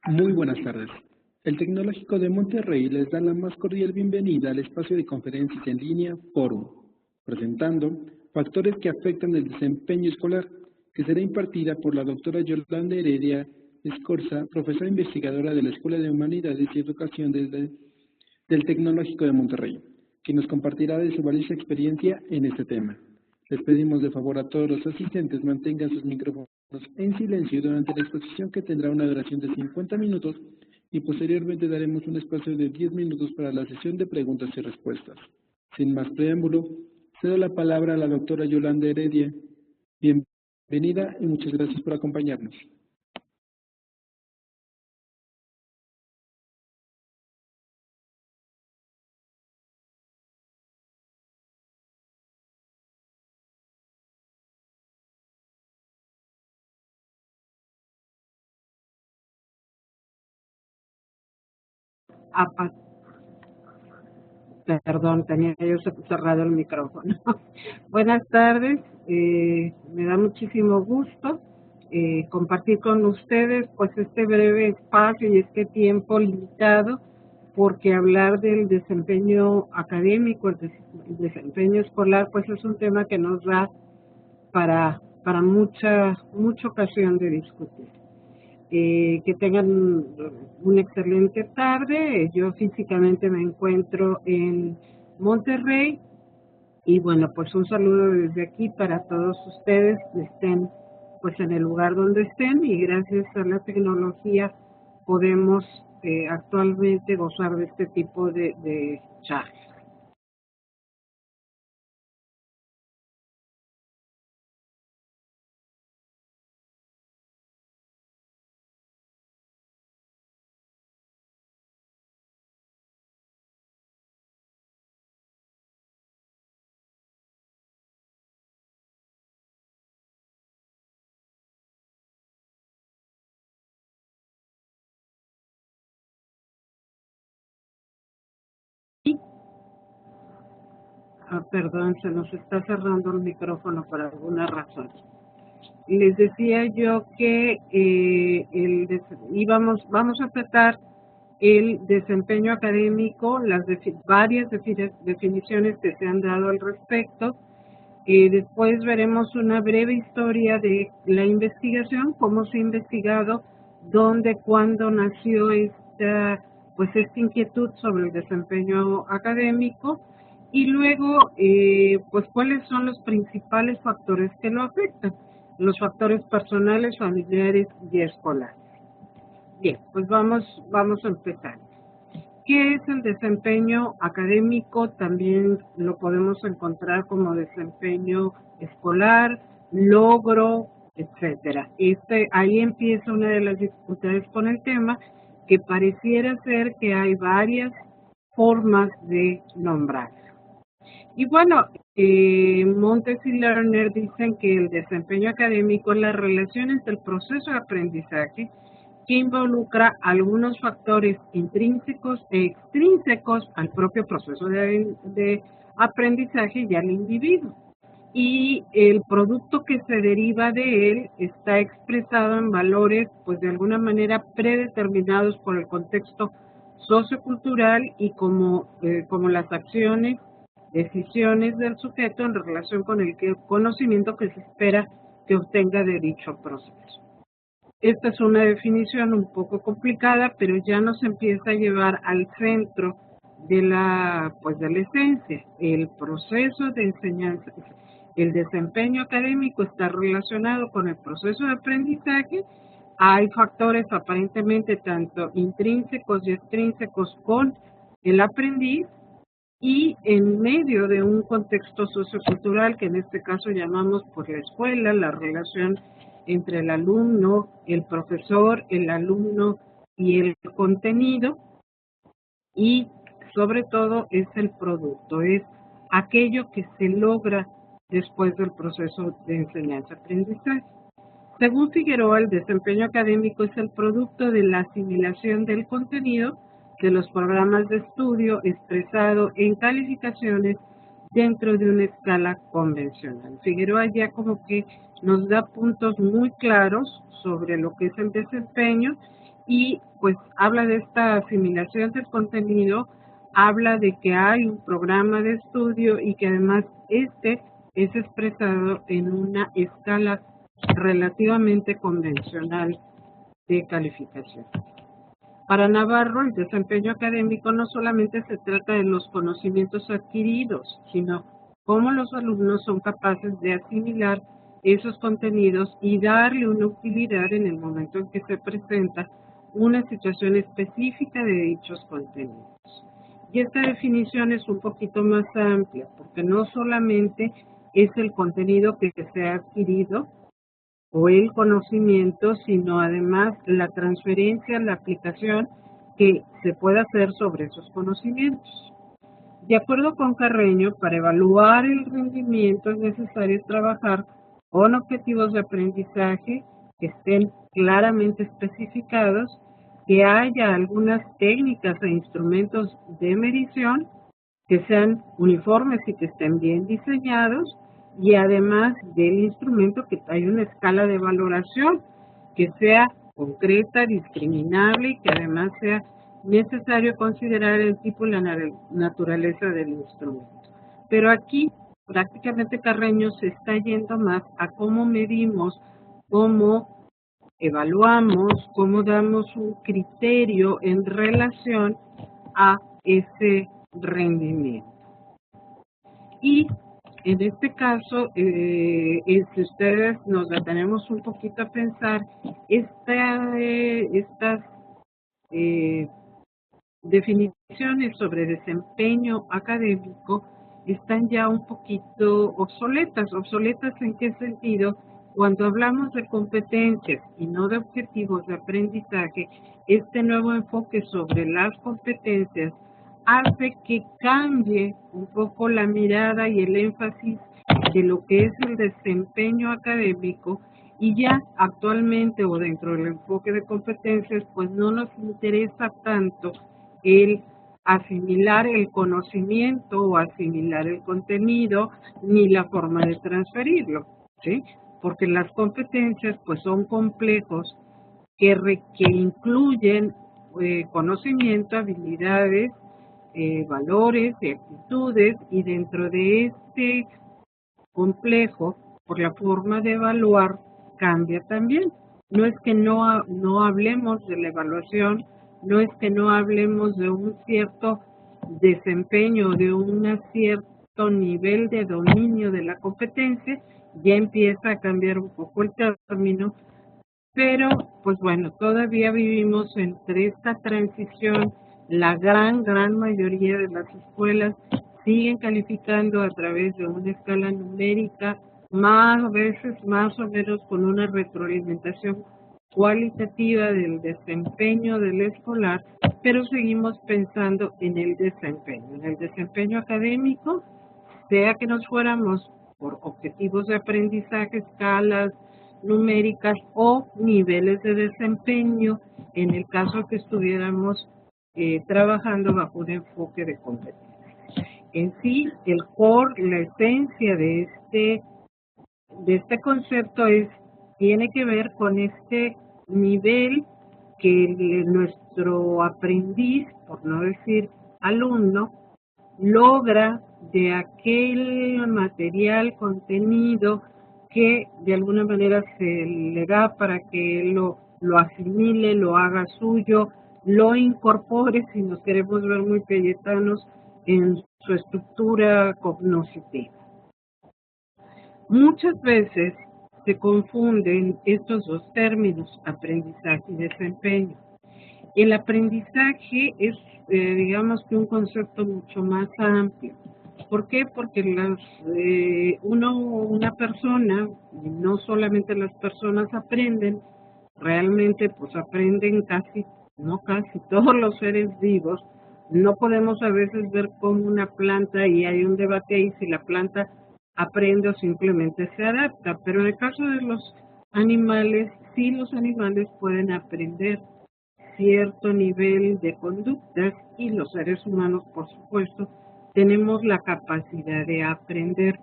Muy buenas tardes. El Tecnológico de Monterrey les da la más cordial bienvenida al espacio de conferencias en línea Fórum, presentando factores que afectan el desempeño escolar, que será impartida por la doctora Yolanda Heredia Escorza, profesora investigadora de la Escuela de Humanidades y Educación del Tecnológico de Monterrey, quien nos compartirá de su valiosa experiencia en este tema. Les pedimos de favor a todos los asistentes mantengan sus micrófonos en silencio durante la exposición, que tendrá una duración de 50 minutos, y posteriormente daremos un espacio de 10 minutos para la sesión de preguntas y respuestas. Sin más preámbulo, cedo la palabra a la doctora Yolanda Heredia. Bienvenida y muchas gracias por acompañarnos. Ah, perdón, tenía yo cerrado el micrófono. Buenas tardes, me da muchísimo gusto compartir con ustedes pues este breve espacio y este tiempo limitado, porque hablar del desempeño académico, el desempeño escolar, pues es un tema que nos da para mucha ocasión de discutir. Que tengan una excelente tarde. Yo físicamente me encuentro en Monterrey y bueno, pues un saludo desde aquí para todos ustedes que estén pues en el lugar donde estén, y gracias a la tecnología podemos actualmente gozar de este tipo de charlas. Perdón, se nos está cerrando el micrófono por alguna razón. Les decía yo que vamos a tratar el desempeño académico, las varias definiciones que se han dado al respecto. Después veremos una breve historia de la investigación, cómo se ha investigado, dónde, cuándo nació esta inquietud sobre el desempeño académico, y luego pues cuáles son los principales factores que lo afectan, los factores personales, familiares y escolares. Bien, pues vamos a empezar. ¿Qué es el desempeño académico? También lo podemos encontrar como desempeño escolar, logro, etcétera. Ahí empieza una de las dificultades con el tema, que pareciera ser que hay varias formas de nombrar. Y bueno, Montes y Lerner dicen que el desempeño académico es la relación entre el proceso de aprendizaje, que involucra algunos factores intrínsecos e extrínsecos al propio proceso de aprendizaje y al individuo. Y el producto que se deriva de él está expresado en valores, pues de alguna manera predeterminados por el contexto sociocultural, y como las acciones, decisiones del sujeto en relación con el conocimiento que se espera que obtenga de dicho proceso. Esta es una definición un poco complicada, pero ya nos empieza a llevar al centro de la esencia. El proceso de enseñanza, el desempeño académico está relacionado con el proceso de aprendizaje. Hay factores aparentemente tanto intrínsecos y extrínsecos con el aprendiz, y en medio de un contexto sociocultural que en este caso llamamos por la escuela, la relación entre el alumno, el profesor, el alumno y el contenido, y sobre todo es el producto, es aquello que se logra después del proceso de enseñanza-aprendizaje. Según Figueroa, el desempeño académico es el producto de la asimilación del contenido de los programas de estudio expresado en calificaciones dentro de una escala convencional. Figueroa ya como que nos da puntos muy claros sobre lo que es el desempeño, y pues habla de esta asimilación del contenido, habla de que hay un programa de estudio y que además este es expresado en una escala relativamente convencional de calificación. Para Navarro, el desempeño académico no solamente se trata de los conocimientos adquiridos, sino cómo los alumnos son capaces de asimilar esos contenidos y darle una utilidad en el momento en que se presenta una situación específica de dichos contenidos. Y esta definición es un poquito más amplia, porque no solamente es el contenido que se ha adquirido o el conocimiento, sino además la transferencia, la aplicación que se puede hacer sobre esos conocimientos. De acuerdo con Carreño, para evaluar el rendimiento es necesario trabajar con objetivos de aprendizaje que estén claramente especificados, que haya algunas técnicas e instrumentos de medición que sean uniformes y que estén bien diseñados, y además del instrumento que haya una escala de valoración que sea concreta, discriminable y que además sea necesario considerar el tipo y la naturaleza del instrumento. Pero aquí prácticamente Carreño se está yendo más a cómo medimos, cómo evaluamos, cómo damos un criterio en relación a ese rendimiento. Y en este caso, si ustedes nos detenemos un poquito a pensar, estas definiciones sobre desempeño académico están ya un poquito obsoletas. ¿Obsoletas en qué sentido? Cuando hablamos de competencias y no de objetivos de aprendizaje, este nuevo enfoque sobre las competencias hace que cambie un poco la mirada y el énfasis de lo que es el desempeño académico, y ya actualmente o dentro del enfoque de competencias pues no nos interesa tanto el asimilar el conocimiento o asimilar el contenido ni la forma de transferirlo, ¿sí? Porque las competencias pues son complejos que incluyen conocimiento, habilidades, valores y actitudes, y dentro de este complejo, por la forma de evaluar, cambia también. No es que no hablemos de la evaluación, no es que no hablemos de un cierto desempeño, de un cierto nivel de dominio de la competencia, ya empieza a cambiar un poco el término, pero pues bueno, todavía vivimos entre esta transición. La gran mayoría de las escuelas siguen calificando a través de una escala numérica, más veces más o menos con una retroalimentación cualitativa del desempeño del escolar, pero seguimos pensando en el desempeño académico, sea que nos fuéramos por objetivos de aprendizaje, escalas numéricas o niveles de desempeño, en el caso que estuviéramos trabajando bajo un enfoque de competencia. En sí, el core, la esencia de este concepto tiene que ver con este nivel que nuestro aprendiz, por no decir alumno, logra de aquel material, contenido que de alguna manera se le da para que él lo asimile, lo haga suyo, lo incorpore, si nos queremos ver muy cayetanos, en su estructura cognitiva. Muchas veces se confunden estos dos términos, aprendizaje y desempeño. El aprendizaje es, digamos que un concepto mucho más amplio. ¿Por qué? Porque una persona, y no solamente las personas aprenden, realmente pues aprenden casi todos los seres vivos. No podemos a veces ver como una planta, y hay un debate ahí si la planta aprende o simplemente se adapta, pero en el caso de los animales, sí, los animales pueden aprender cierto nivel de conductas, y los seres humanos, por supuesto, tenemos la capacidad de aprender.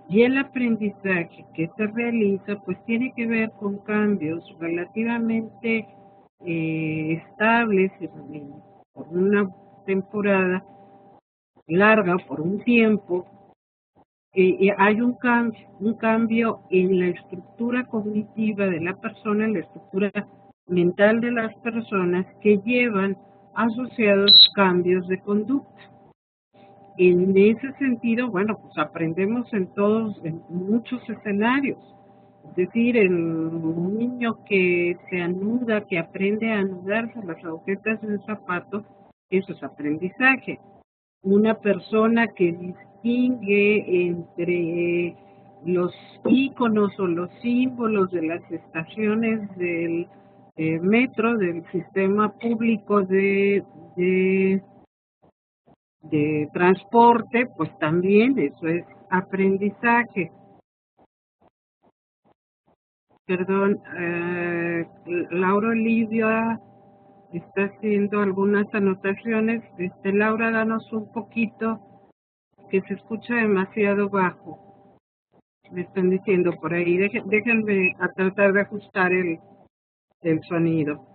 Y el aprendizaje que se realiza pues tiene que ver con cambios relativamente estables por una temporada larga, por un tiempo, hay un cambio en la estructura cognitiva de la persona, en la estructura mental de las personas que llevan asociados cambios de conducta. En ese sentido, bueno, pues aprendemos en muchos escenarios. Es decir, un niño que se anuda, que aprende a anudarse las agujetas de un zapato, eso es aprendizaje. Una persona que distingue entre los íconos o los símbolos de las estaciones del metro, del sistema público de transporte, pues también eso es aprendizaje. Perdón, Laura Olivia está haciendo algunas anotaciones. Laura, danos un poquito, que se escucha demasiado bajo. Me están diciendo por ahí. Déjenme a tratar de ajustar el sonido.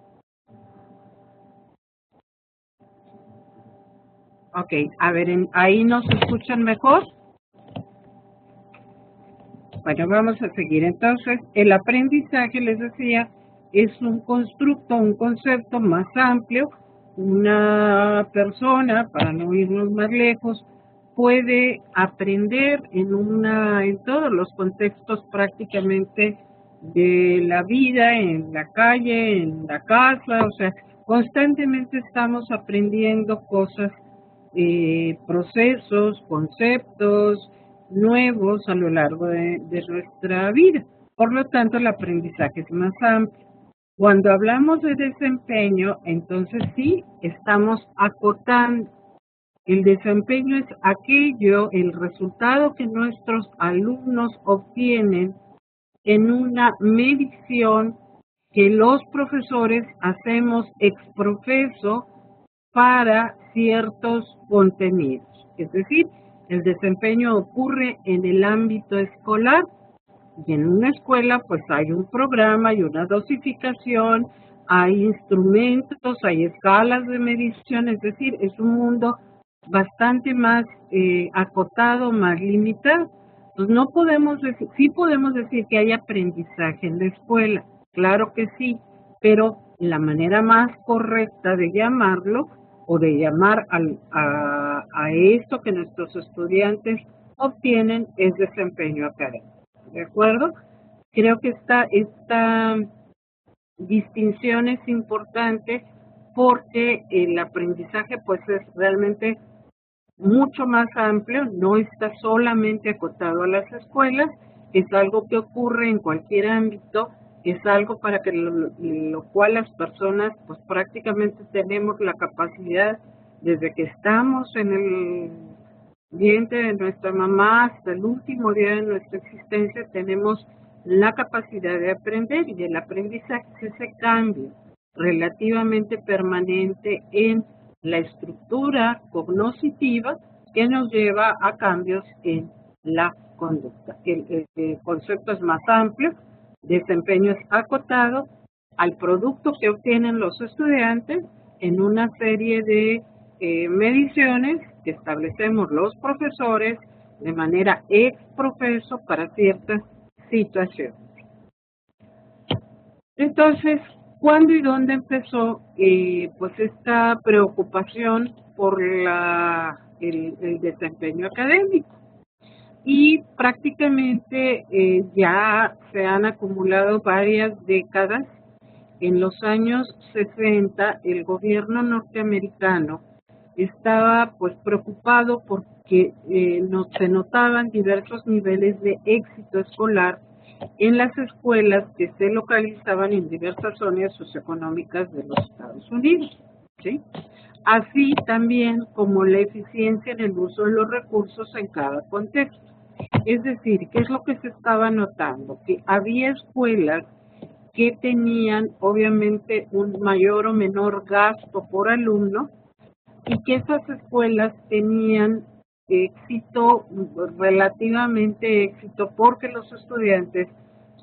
Ok, a ver, ¿ahí nos escuchan mejor? Bueno, vamos a seguir. Entonces, el aprendizaje, les decía, es un constructo, un concepto más amplio. Una persona, para no irnos más lejos, puede aprender en todos los contextos prácticamente de la vida, en la calle, en la casa, o sea, constantemente estamos aprendiendo cosas, procesos, conceptos nuevos a lo largo de nuestra vida. Por lo tanto, el aprendizaje es más amplio. Cuando hablamos de desempeño, entonces sí, estamos acotando. El desempeño es el resultado que nuestros alumnos obtienen en una medición que los profesores hacemos ex profeso para ciertos contenidos. Es decir, el desempeño ocurre en el ámbito escolar y en una escuela pues hay un programa, hay una dosificación, hay instrumentos, hay escalas de medición, es decir, es un mundo bastante más acotado, más limitado. Pues no podemos decir, sí podemos decir que hay aprendizaje en la escuela, claro que sí, pero la manera más correcta de llamarlo o de llamar a esto que nuestros estudiantes obtienen es desempeño académico. ¿De acuerdo? Creo que esta distinción es importante porque el aprendizaje pues es realmente mucho más amplio, no está solamente acotado a las escuelas, es algo que ocurre en cualquier ámbito, es algo para que lo cual las personas pues prácticamente tenemos la capacidad desde que estamos en el vientre de nuestra mamá hasta el último día de nuestra existencia tenemos la capacidad de aprender, y el aprendizaje es ese cambio relativamente permanente en la estructura cognitiva que nos lleva a cambios en la conducta. El concepto es más amplio, desempeño es acotado al producto que obtienen los estudiantes en una serie de mediciones que establecemos los profesores de manera ex profeso para ciertas situaciones. Entonces, ¿cuándo y dónde empezó pues esta preocupación por el desempeño académico? Y prácticamente ya se han acumulado varias décadas. En los años 60, el gobierno norteamericano estaba pues preocupado porque se notaban diversos niveles de éxito escolar en las escuelas que se localizaban en diversas zonas socioeconómicas de los Estados Unidos, ¿sí? Así también como la eficiencia en el uso de los recursos en cada contexto. Es decir, ¿qué es lo que se estaba notando? Que había escuelas que tenían obviamente un mayor o menor gasto por alumno y que esas escuelas tenían éxito, relativamente éxito, porque los estudiantes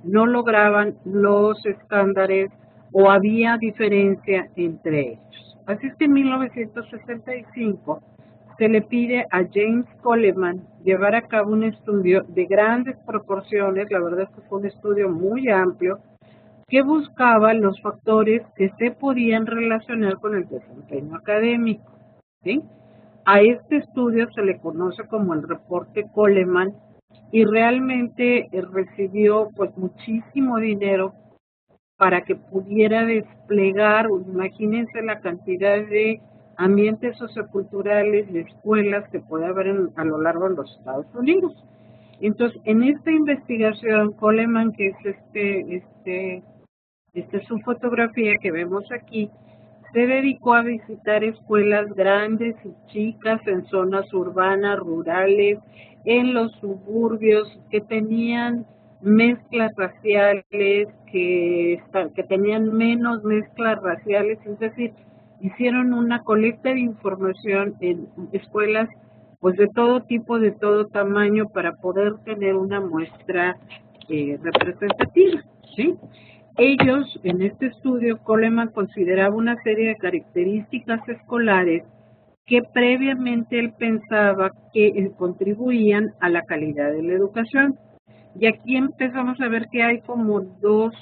no lograban los estándares o había diferencia entre ellos. Así es que en 1965 se le pide a James Coleman llevar a cabo un estudio de grandes proporciones, la verdad es que fue un estudio muy amplio, que buscaba los factores que se podían relacionar con el desempeño académico, ¿sí? A este estudio se le conoce como el reporte Coleman y realmente recibió pues muchísimo dinero para que pudiera desplegar, imagínense la cantidad de ambientes socioculturales, de escuelas que puede haber a lo largo de los Estados Unidos. Entonces, en esta investigación, Coleman, que es su fotografía que vemos aquí, se dedicó a visitar escuelas grandes y chicas en zonas urbanas, rurales, en los suburbios, que tenían mezclas raciales, que tenían menos mezclas raciales, es decir, hicieron una colecta de información en escuelas pues de todo tipo, de todo tamaño, para poder tener una muestra representativa, ¿sí? Ellos, en este estudio, Coleman consideraba una serie de características escolares que previamente él pensaba que contribuían a la calidad de la educación. Y aquí empezamos a ver que hay como dos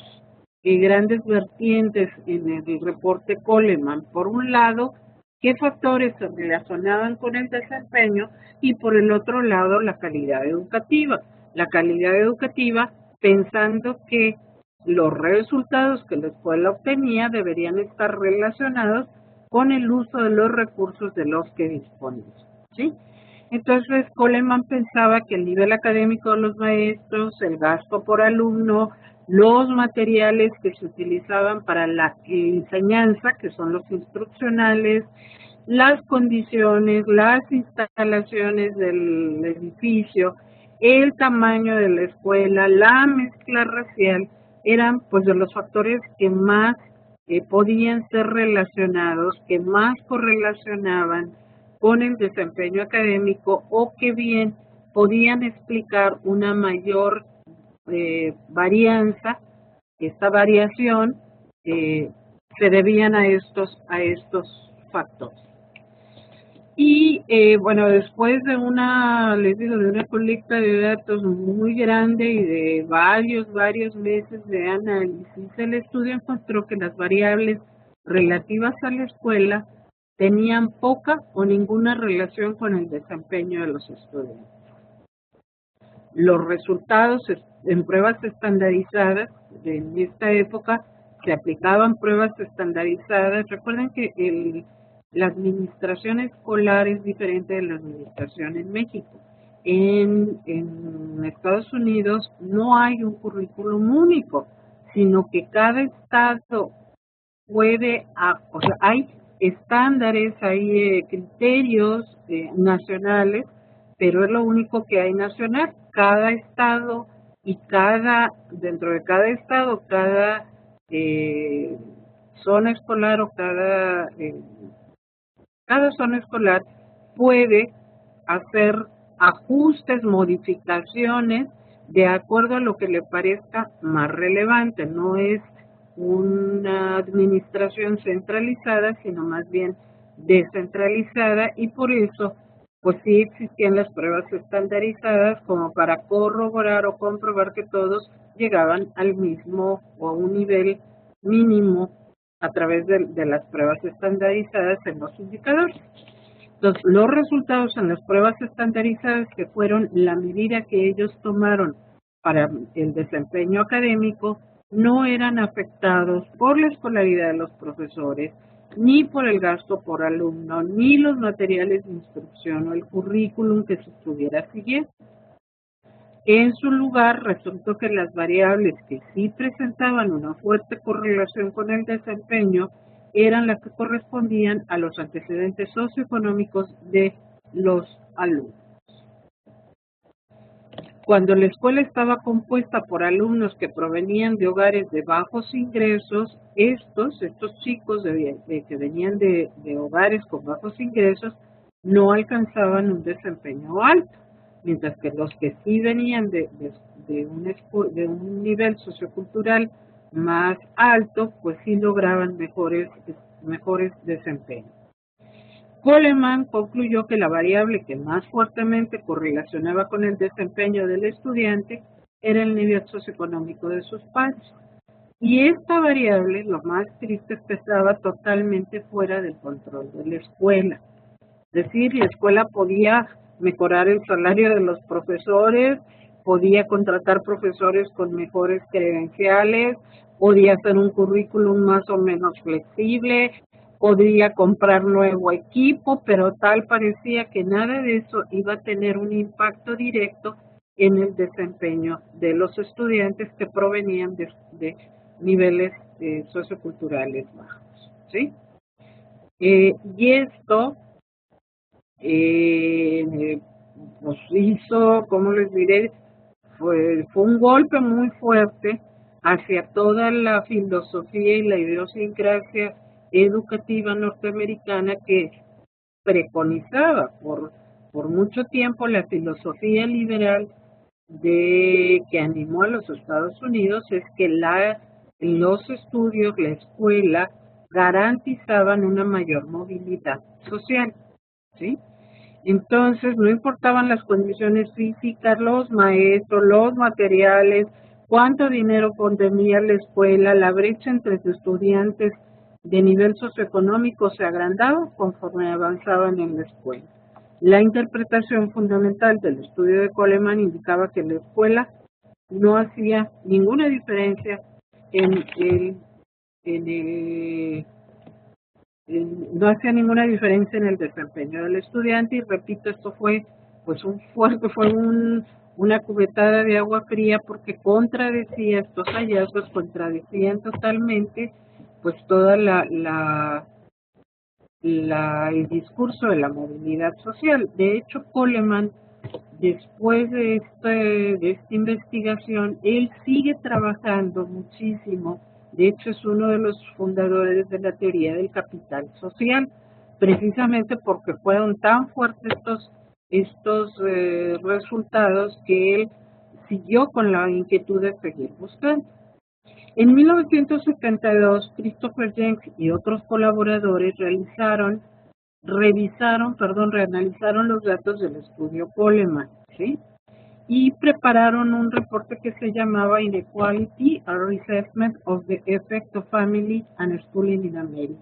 grandes vertientes en el reporte Coleman. Por un lado, qué factores se relacionaban con el desempeño, y por el otro lado, la calidad educativa. La calidad educativa pensando que los resultados que la escuela obtenía deberían estar relacionados con el uso de los recursos de los que disponía, ¿sí? Entonces, Coleman pensaba que el nivel académico de los maestros, el gasto por alumno, los materiales que se utilizaban para la enseñanza, que son los instruccionales, las condiciones, las instalaciones del edificio, el tamaño de la escuela, la mezcla racial, eran pues de los factores que más podían ser relacionados, que más correlacionaban con el desempeño académico, o que bien podían explicar una mayor varianza. Esta variación se debían a estos factores. Y bueno, después de les digo, de una colecta de datos muy grande y de varios meses de análisis, el estudio encontró que las variables relativas a la escuela tenían poca o ninguna relación con el desempeño de los estudiantes. Los resultados en pruebas estandarizadas, en esta época se aplicaban pruebas estandarizadas. Recuerden que la administración escolar es diferente de la administración en México. En Estados Unidos no hay un currículum único, sino que cada estado puede, o sea, hay estándares, hay criterios nacionales, pero es lo único que hay nacional. Cada estado y dentro de cada estado, cada zona escolar o cada zona escolar puede hacer ajustes, modificaciones de acuerdo a lo que le parezca más relevante. No es una administración centralizada, sino más bien descentralizada, y por eso pues sí existían las pruebas estandarizadas como para corroborar o comprobar que todos llegaban al mismo o a un nivel mínimo a través de las pruebas estandarizadas en los indicadores. Entonces, los resultados en las pruebas estandarizadas, que fueron la medida que ellos tomaron para el desempeño académico, no eran afectados por la escolaridad de los profesores, ni por el gasto por alumno, ni los materiales de instrucción o el currículum que se estuviera siguiendo. En su lugar, resultó que las variables que sí presentaban una fuerte correlación con el desempeño eran las que correspondían a los antecedentes socioeconómicos de los alumnos. Cuando la escuela estaba compuesta por alumnos que provenían de hogares de bajos ingresos, estos chicos que venían de hogares con bajos ingresos no alcanzaban un desempeño alto, mientras que los que sí venían de un nivel sociocultural más alto, pues sí lograban mejores desempeños. Coleman concluyó que la variable que más fuertemente correlacionaba con el desempeño del estudiante era el nivel socioeconómico de sus padres. Y esta variable, lo más triste, es que estaba totalmente fuera del control de la escuela. Es decir, la escuela podía mejorar el salario de los profesores, podía contratar profesores con mejores credenciales, podía hacer un currículum más o menos flexible, podría comprar nuevo equipo, pero tal parecía que nada de eso iba a tener un impacto directo en el desempeño de los estudiantes que provenían de niveles socioculturales bajos, ¿sí? Y esto pues hizo, ¿cómo les diré? Fue un golpe muy fuerte hacia toda la filosofía y la idiosincrasia educativa norteamericana que preconizaba por mucho tiempo la filosofía liberal que animó a los Estados Unidos, es que los estudios, la escuela, garantizaban una mayor movilidad social, ¿sí? Entonces, no importaban las condiciones físicas, los maestros, los materiales, cuánto dinero contenía la escuela, la brecha entre estudiantes de nivel socioeconómico se agrandaba conforme avanzaban en la escuela. La interpretación fundamental del estudio de Coleman indicaba que la escuela no hacía ninguna diferencia no hacía ninguna diferencia en el desempeño del estudiante, y repito, esto fue pues una cubetada de agua fría, porque contradecía estos hallazgos, contradecían totalmente pues toda el discurso de la movilidad social. De hecho, Coleman, después de esta investigación, él sigue trabajando muchísimo. De hecho, es uno de los fundadores de la teoría del capital social, precisamente porque fueron tan fuertes estos resultados que él siguió con la inquietud de seguir buscando. En 1972, Christopher Jenks y otros colaboradores reanalizaron los datos del estudio Coleman, ¿sí? Y prepararon un reporte que se llamaba Inequality, a Reassessment of the Effect of Family and Schooling in America.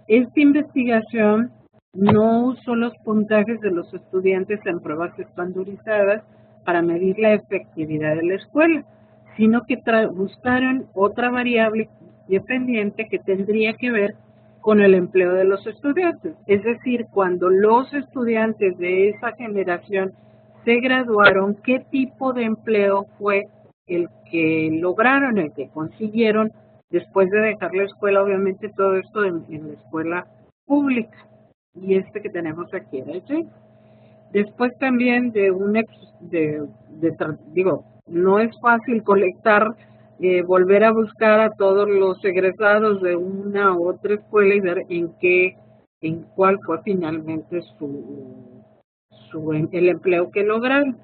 Esta investigación no usó los puntajes de los estudiantes en pruebas estandarizadas para medir la efectividad de la escuela, sino que buscaron otra variable dependiente que tendría que ver con el empleo de los estudiantes. Es decir, cuando los estudiantes de esa generación se graduaron, ¿qué tipo de empleo fue el que lograron, el que consiguieron después de dejar la escuela? Obviamente todo esto en la escuela pública, y que tenemos aquí era el Jenks. Después también no es fácil colectar, volver a buscar a todos los egresados de una u otra escuela y ver en cuál fue finalmente el empleo que lograron.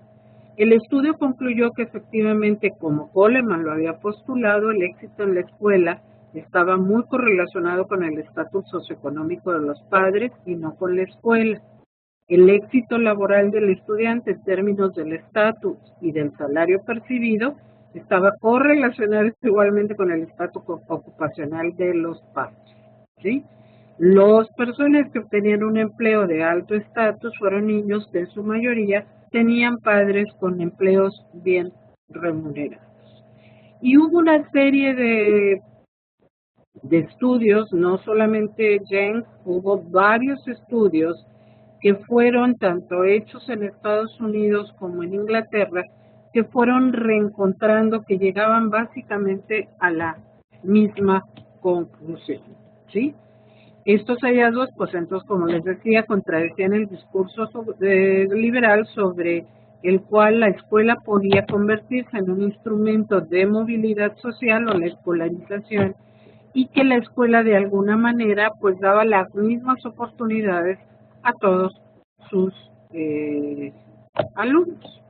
El estudio concluyó que efectivamente, como Coleman lo había postulado, el éxito en la escuela estaba muy correlacionado con el estatus socioeconómico de los padres y no con la escuela. El éxito laboral del estudiante en términos del estatus y del salario percibido estaba correlacionado igualmente con el estatus ocupacional de los padres, ¿sí? Las personas que obtenían un empleo de alto estatus fueron niños que en su mayoría tenían padres con empleos bien remunerados. Y hubo una serie de estudios, no solamente Jenks, hubo varios estudios que fueron tanto hechos en Estados Unidos como en Inglaterra, que fueron reencontrando, que llegaban básicamente a la misma conclusión, ¿sí? Estos hallazgos, pues entonces, como les decía, contradecían el discurso liberal sobre el cual la escuela podía convertirse en un instrumento de movilidad social, o la escolarización, y que la escuela de alguna manera pues daba las mismas oportunidades a todos sus alumnos.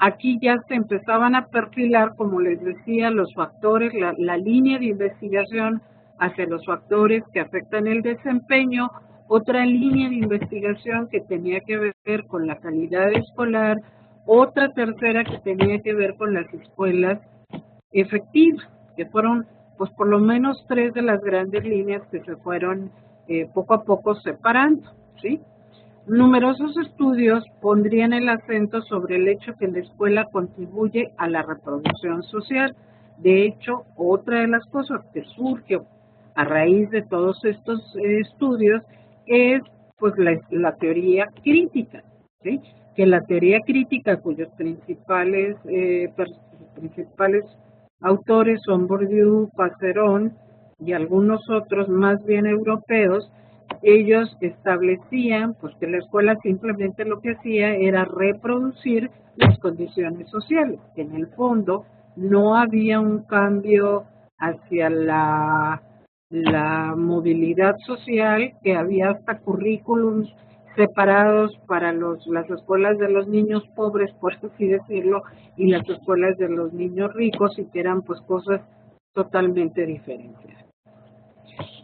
Aquí ya se empezaban a perfilar, como les decía, los factores, la línea de investigación hacia los factores que afectan el desempeño, otra línea de investigación que tenía que ver con la calidad escolar, otra tercera que tenía que ver con las escuelas efectivas, que fueron pues por lo menos 3 de las grandes líneas que se fueron poco a poco separando, ¿sí? Numerosos estudios pondrían el acento sobre el hecho que la escuela contribuye a la reproducción social. De hecho, otra de las cosas que surge a raíz de todos estos estudios es pues la teoría crítica, ¿sí? Que la teoría crítica, cuyos principales autores son Bourdieu, Passeron y algunos otros más bien europeos, ellos establecían pues que la escuela simplemente lo que hacía era reproducir las condiciones sociales, que en el fondo no había un cambio hacia la movilidad social, que había hasta currículums separados para las escuelas de los niños pobres, por así decirlo, y las escuelas de los niños ricos, y que eran pues cosas totalmente diferentes.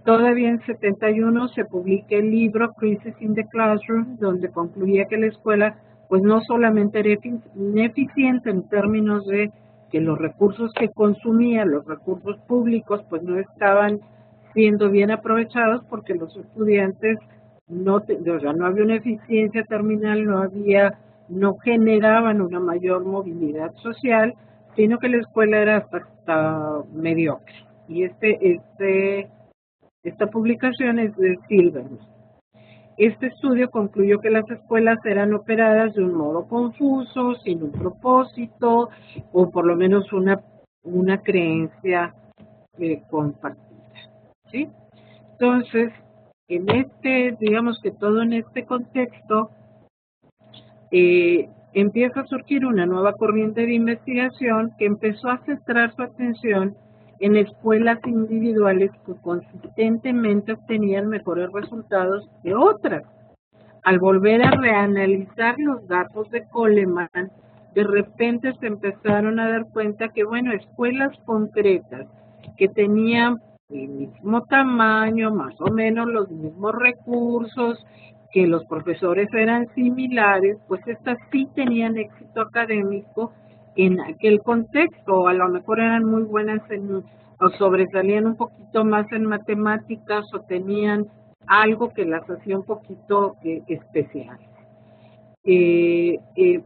Todavía en 71 se publica el libro Crisis in the Classroom, donde concluía que la escuela pues no solamente era ineficiente en términos de que los recursos que consumía, los recursos públicos, pues no estaban siendo bien aprovechados porque los estudiantes no había una eficiencia terminal, no generaban una mayor movilidad social, sino que la escuela era hasta mediocre. Y esta publicación es de Silverman. Este estudio concluyó que las escuelas eran operadas de un modo confuso, sin un propósito, o por lo menos una creencia compartida, ¿sí? Entonces, digamos que todo en este contexto, empieza a surgir una nueva corriente de investigación que empezó a centrar su atención en escuelas individuales que consistentemente obtenían mejores resultados que otras. Al volver a reanalizar los datos de Coleman, de repente se empezaron a dar cuenta que, bueno, escuelas concretas que tenían el mismo tamaño, más o menos los mismos recursos, que los profesores eran similares, pues estas sí tenían éxito académico en aquel contexto, o a lo mejor eran muy buenas o sobresalían un poquito más en matemáticas, o tenían algo que las hacía un poquito especiales.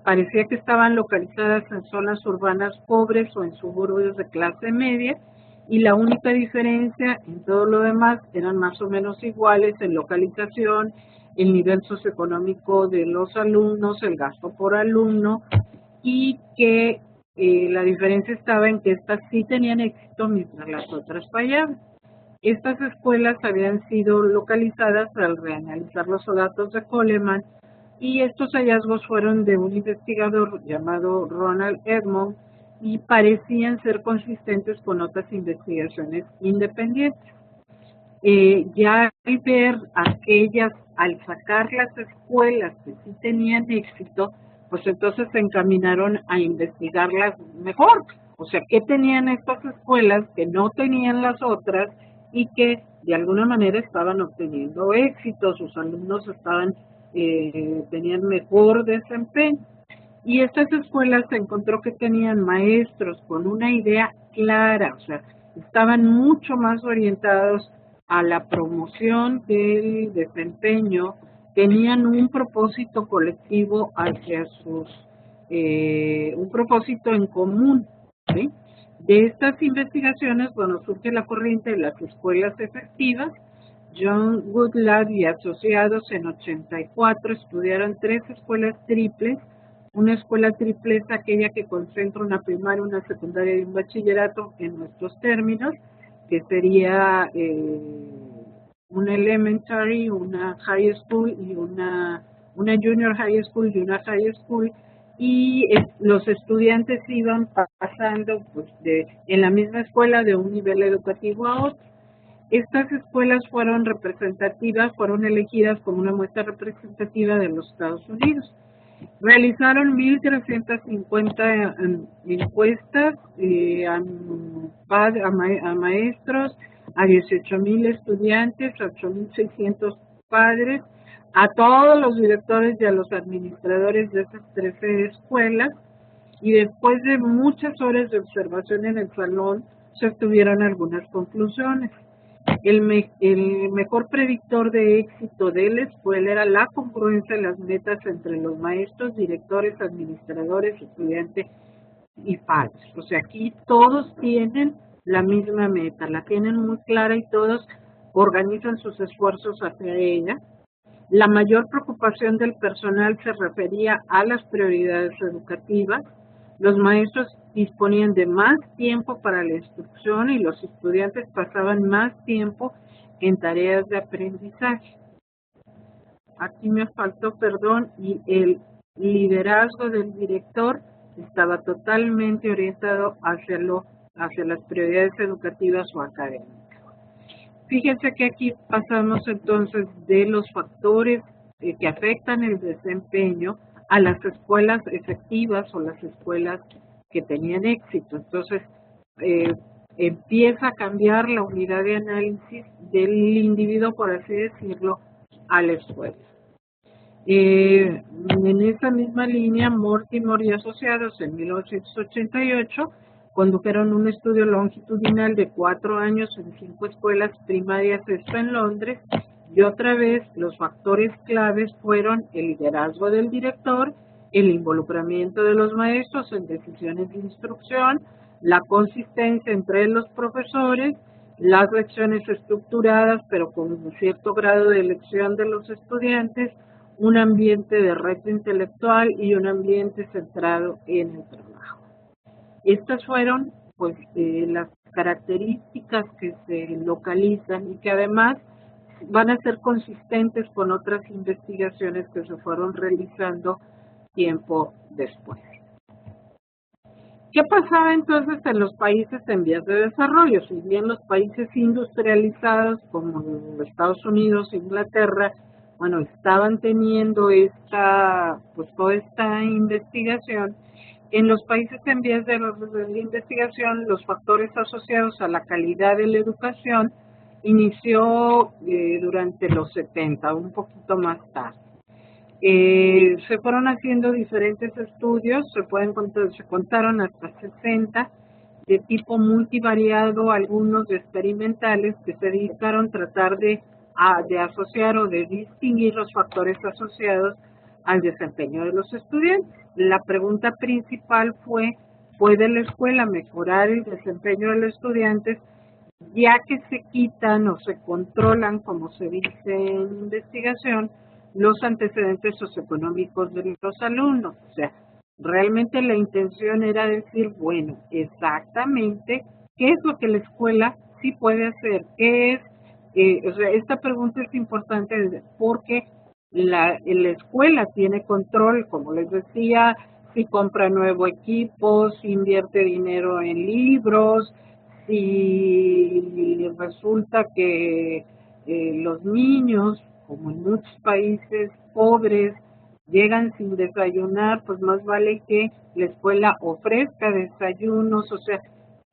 Parecía que estaban localizadas en zonas urbanas pobres o en suburbios de clase media, y la única diferencia en todo lo demás eran más o menos iguales en localización, el nivel socioeconómico de los alumnos, el gasto por alumno, y que la diferencia estaba en que estas sí tenían éxito mientras las otras fallaban. Estas escuelas habían sido localizadas al reanalizar los datos de Coleman, y estos hallazgos fueron de un investigador llamado Ronald Edmond y parecían ser consistentes con otras investigaciones independientes. Ya al ver al sacar las escuelas que sí tenían éxito, pues entonces se encaminaron a investigarlas mejor. O sea, ¿qué tenían estas escuelas que no tenían las otras y que de alguna manera estaban obteniendo éxito? Sus alumnos tenían mejor desempeño. Y estas escuelas se encontró que tenían maestros con una idea clara, o sea, estaban mucho más orientados a la promoción del desempeño, tenían un propósito colectivo hacia un propósito en común, ¿sí? De estas investigaciones, bueno, surge la corriente de las escuelas efectivas. John Goodlad y asociados en 84 estudiaron 3 escuelas triples. Una escuela triple es aquella que concentra una primaria, una secundaria y un bachillerato en nuestros términos, que sería una elementary, una high school y una junior high school y una high school, y los estudiantes iban pasando pues en la misma escuela de un nivel educativo a otro. Estas escuelas fueron elegidas como una muestra representativa de los Estados Unidos. Realizaron 1.350 encuestas a maestros, a 18.000 estudiantes, a 8.600 padres, a todos los directores y a los administradores de esas 13 escuelas, y después de muchas horas de observación en el salón se obtuvieron algunas conclusiones. El mejor predictor de éxito de la escuela era la congruencia de las metas entre los maestros, directores, administradores, estudiantes y padres. O sea, aquí todos tienen la misma meta, la tienen muy clara y todos organizan sus esfuerzos hacia ella. La mayor preocupación del personal se refería a las prioridades educativas. Los maestros disponían de más tiempo para la instrucción y los estudiantes pasaban más tiempo en tareas de aprendizaje. Aquí me faltó, perdón, y el liderazgo del director estaba totalmente orientado hacia las prioridades educativas o académicas. Fíjense que aquí pasamos entonces de los factores que afectan el desempeño a las escuelas efectivas o las escuelas que tenían éxito. Entonces, empieza a cambiar la unidad de análisis del individuo, por así decirlo, a la escuela. En esa misma línea, Mortimer y asociados en 1988 condujeron un estudio longitudinal de 4 años en 5 escuelas primarias, esto en Londres, y otra vez los factores claves fueron el liderazgo del director, el involucramiento de los maestros en decisiones de instrucción, la consistencia entre los profesores, las lecciones estructuradas pero con un cierto grado de elección de los estudiantes, un ambiente de reto intelectual y un ambiente centrado en el trabajo. Estas fueron pues las características que se localizan y que además van a ser consistentes con otras investigaciones que se fueron realizando tiempo después. ¿Qué pasaba entonces en los países en vías de desarrollo? Si bien los países industrializados como Estados Unidos, Inglaterra, bueno, estaban teniendo toda esta investigación, en los países en vías de investigación, los factores asociados a la calidad de la educación inició durante los 70, un poquito más tarde. Se fueron haciendo diferentes estudios, se contaron hasta 60, de tipo multivariado, algunos experimentales, que se dedicaron a tratar de asociar o de distinguir los factores asociados al desempeño de los estudiantes. La pregunta principal fue, ¿puede la escuela mejorar el desempeño de los estudiantes ya que se quitan o se controlan, como se dice en investigación, los antecedentes socioeconómicos de los alumnos? O sea, realmente la intención era decir, bueno, exactamente, ¿qué es lo que la escuela sí puede hacer? ¿Qué es? O sea, esta pregunta es importante porque la escuela tiene control, como les decía, si compra nuevo equipo, si invierte dinero en libros, si resulta que los niños, como en muchos países pobres, llegan sin desayunar, pues más vale que la escuela ofrezca desayunos. O sea,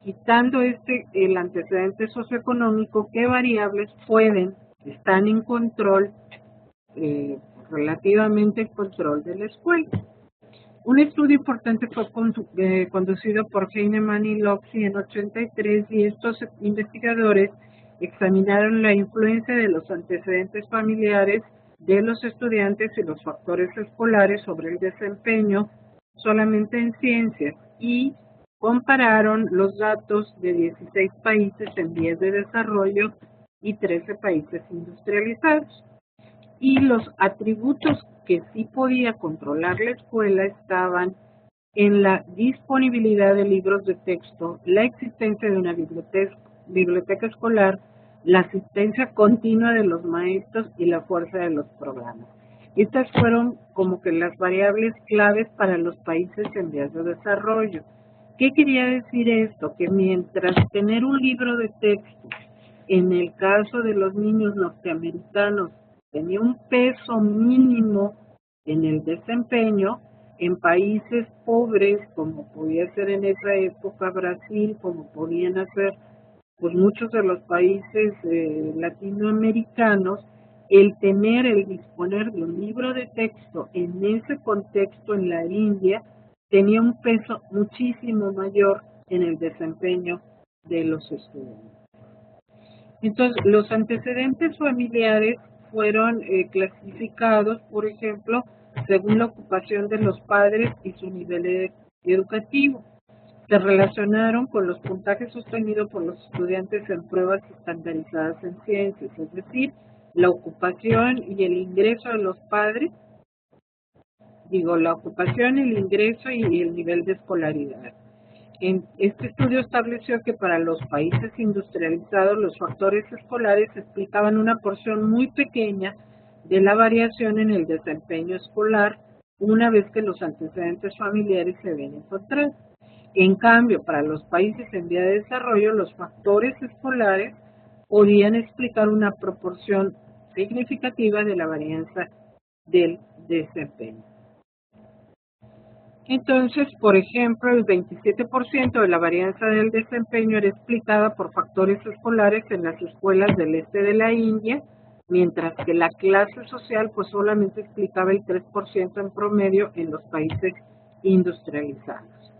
quitando el antecedente socioeconómico, ¿qué variables están en control, relativamente en control de la escuela? Un estudio importante fue conducido por Heinemann y Loxi en 83, y estos investigadores examinaron la influencia de los antecedentes familiares de los estudiantes y los factores escolares sobre el desempeño solamente en ciencias, y compararon los datos de 16 países en vías de desarrollo y 13 países industrializados. Y los atributos que sí podía controlar la escuela estaban en la disponibilidad de libros de texto, la existencia de una biblioteca escolar, la asistencia continua de los maestros y la fuerza de los programas. Estas fueron como que las variables claves para los países en vías de desarrollo. ¿Qué quería decir esto? Que mientras tener un libro de texto, en el caso de los niños norteamericanos, tenía un peso mínimo en el desempeño en países pobres, como podía ser en esa época Brasil, como podían ser pues muchos de los países latinoamericanos. El disponer de un libro de texto en ese contexto en la India tenía un peso muchísimo mayor en el desempeño de los estudiantes. Entonces, los antecedentes familiares fueron clasificados, por ejemplo, según la ocupación de los padres y su nivel educativo. Se relacionaron con los puntajes sostenidos por los estudiantes en pruebas estandarizadas en ciencias, es decir, la ocupación y el ingreso de los padres, la ocupación, el ingreso y el nivel de escolaridad. Este estudio estableció que para los países industrializados los factores escolares explicaban una porción muy pequeña de la variación en el desempeño escolar una vez que los antecedentes familiares se ven encontrados. En cambio, para los países en vía de desarrollo, los factores escolares podían explicar una proporción significativa de la varianza del desempeño. Entonces, por ejemplo, el 27% de la varianza del desempeño era explicada por factores escolares en las escuelas del este de la India, mientras que la clase social pues solamente explicaba el 3% en promedio en los países industrializados.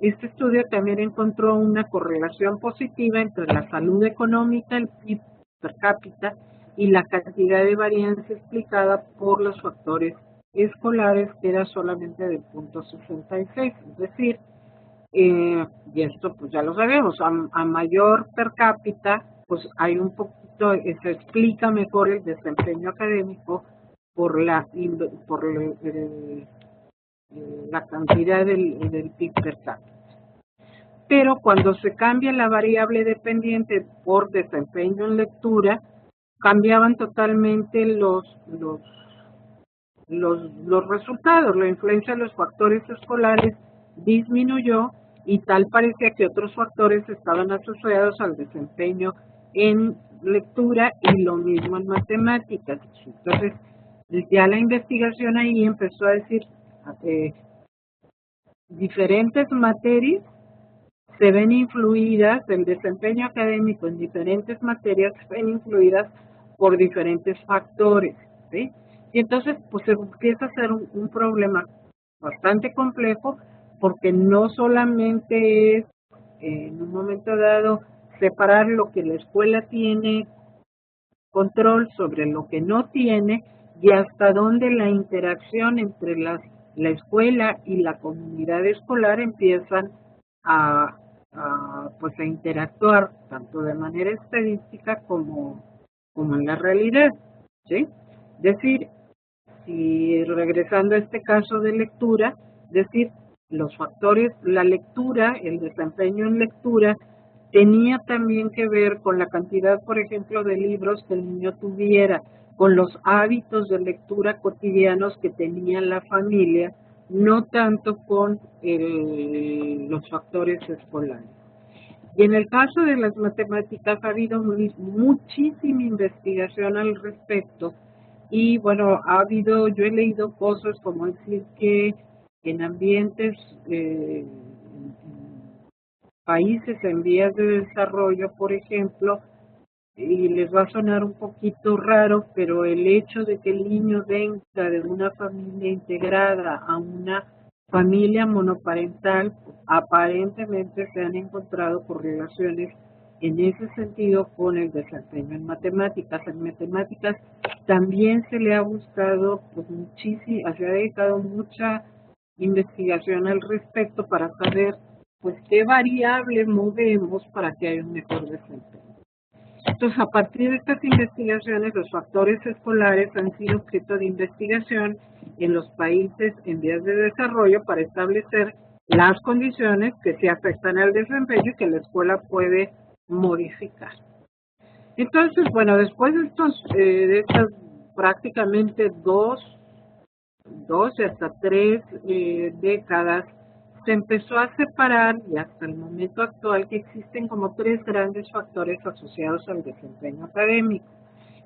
Este estudio también encontró una correlación positiva entre la salud económica, el PIB per cápita, y la cantidad de varianza explicada por los factores escolares, que era solamente de 0.66, es decir, y esto pues ya lo sabemos, a mayor per cápita, pues hay un poquito, se explica mejor el desempeño académico por la cantidad del PIB per cápita. Pero cuando se cambia la variable dependiente por desempeño en lectura, cambiaban totalmente los resultados. La influencia de los factores escolares disminuyó y tal parecía que otros factores estaban asociados al desempeño en lectura y lo mismo en matemáticas. Entonces, ya la investigación ahí empezó a decir diferentes materias se ven influidas, el desempeño académico en diferentes materias se ven influidas por diferentes factores, ¿sí? Y entonces pues se empieza a ser un problema bastante complejo, porque no solamente es en un momento dado separar lo que la escuela tiene control sobre lo que no tiene, y hasta dónde la interacción entre la escuela y la comunidad escolar empiezan a interactuar tanto de manera estadística como en la realidad, ¿sí? Es decir, si regresando a este caso de lectura, decir, los factores, la lectura, el desempeño en lectura, tenía también que ver con la cantidad, por ejemplo, de libros que el niño tuviera, con los hábitos de lectura cotidianos que tenía la familia, no tanto con los factores escolares. Y en el caso de las matemáticas ha habido muchísima investigación al respecto, y bueno, yo he leído cosas como decir que en ambientes, países en vías de desarrollo, por ejemplo, y les va a sonar un poquito raro, pero el hecho de que el niño venga de una familia integrada a una familia monoparental, aparentemente se han encontrado correlaciones en ese sentido con el desempeño en matemáticas. En matemáticas también se le ha buscado pues muchísimo, se ha dedicado mucha investigación al respecto para saber pues qué variable movemos para que haya un mejor desempeño. Entonces, a partir de estas investigaciones, los factores escolares han sido objeto de investigación en los países en vías de desarrollo para establecer las condiciones que se afectan al desempeño y que la escuela puede modificar. Entonces, bueno, después de estas prácticamente dos y hasta 3 décadas, se empezó a separar, y hasta el momento actual, que existen como 3 grandes factores asociados al desempeño académico,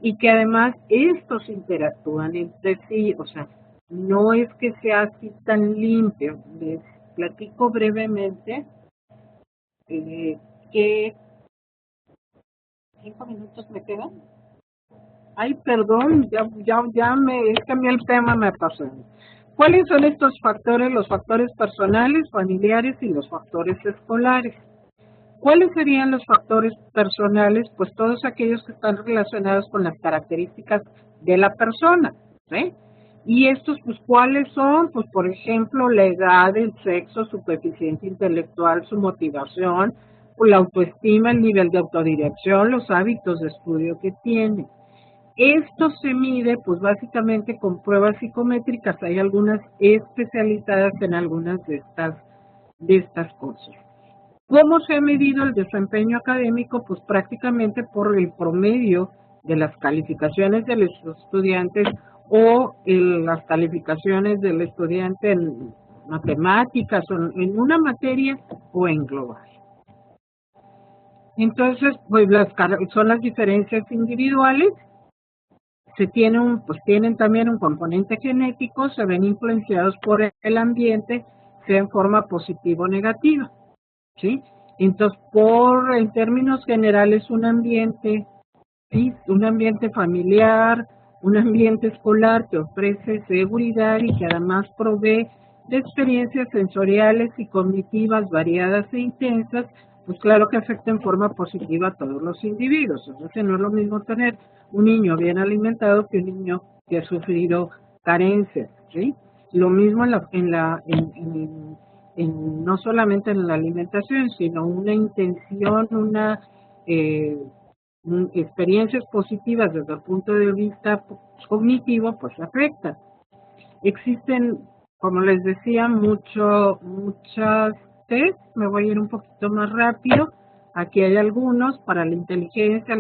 y que además estos interactúan entre sí. O sea, no es que sea así tan limpio. Les platico brevemente que 5 minutos me quedan. Ay, perdón, es que a mí el tema me pasó. ¿Cuáles son estos factores? Los factores personales, familiares y los factores escolares. ¿Cuáles serían los factores personales? Pues todos aquellos que están relacionados con las características de la persona, ¿sí? Y estos, pues, ¿cuáles son? Pues, por ejemplo, la edad, el sexo, su coeficiente intelectual, su motivación, la autoestima, el nivel de autodirección, los hábitos de estudio que tiene. Esto se mide, pues, básicamente con pruebas psicométricas. Hay algunas especializadas en algunas de estas cosas. ¿Cómo se ha medido el desempeño académico? Pues prácticamente por el promedio de las calificaciones de los estudiantes o las calificaciones del estudiante en matemáticas o en una materia o en global. Entonces, pues son las diferencias individuales. Tienen también un componente genético, se ven influenciados por el ambiente, sea en forma positiva o negativa, ¿sí? Entonces, en términos generales, un ambiente familiar, un ambiente escolar que ofrece seguridad y que además provee de experiencias sensoriales y cognitivas variadas e intensas, pues claro que afecta en forma positiva a todos los individuos. Entonces no es lo mismo tener un niño bien alimentado que un niño que ha sufrido carencias, ¿sí? Lo mismo no solamente en la alimentación, sino una intención, experiencias positivas desde el punto de vista cognitivo, pues afectan. Existen, como les decía, muchas test. Me voy a ir un poquito más rápido. Aquí hay algunos para la inteligencia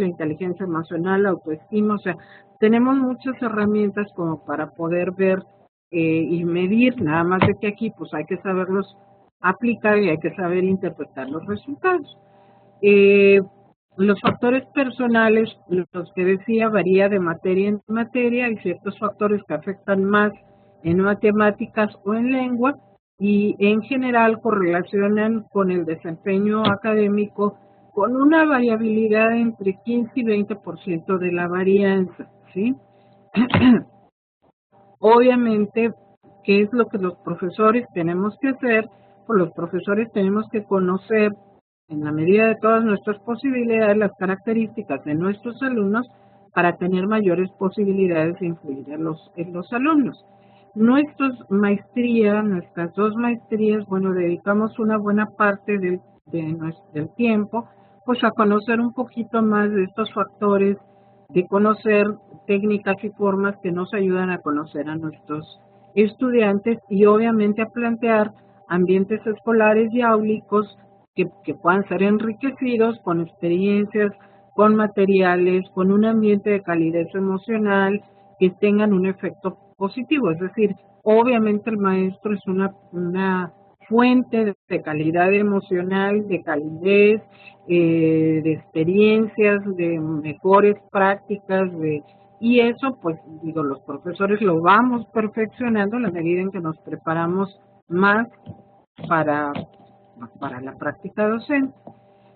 emocional, la autoestima. O sea, tenemos muchas herramientas como para poder ver y medir. Nada más de que aquí pues hay que saberlos aplicar y hay que saber interpretar los resultados. Los factores personales, los que decía, varía de materia en materia. Hay ciertos factores que afectan más en matemáticas o en lengua y en general correlacionan con el desempeño académico con una variabilidad entre 15 y 20% de la varianza, ¿sí? Obviamente, ¿qué es lo que los profesores tenemos que hacer? Pues los profesores tenemos que conocer, en la medida de todas nuestras posibilidades, las características de nuestros alumnos para tener mayores posibilidades de influir en los alumnos. Nuestras dos maestrías, bueno, dedicamos una buena parte del tiempo pues a conocer un poquito más de estos factores, de conocer técnicas y formas que nos ayudan a conocer a nuestros estudiantes y obviamente a plantear ambientes escolares y áulicos que puedan ser enriquecidos con experiencias, con materiales, con un ambiente de calidez emocional que tengan un efecto positivo. Es decir, obviamente el maestro es una fuente de calidad emocional, de calidez, de experiencias, de mejores prácticas, y eso, pues, digo, los profesores lo vamos perfeccionando a la medida en que nos preparamos más para la práctica docente.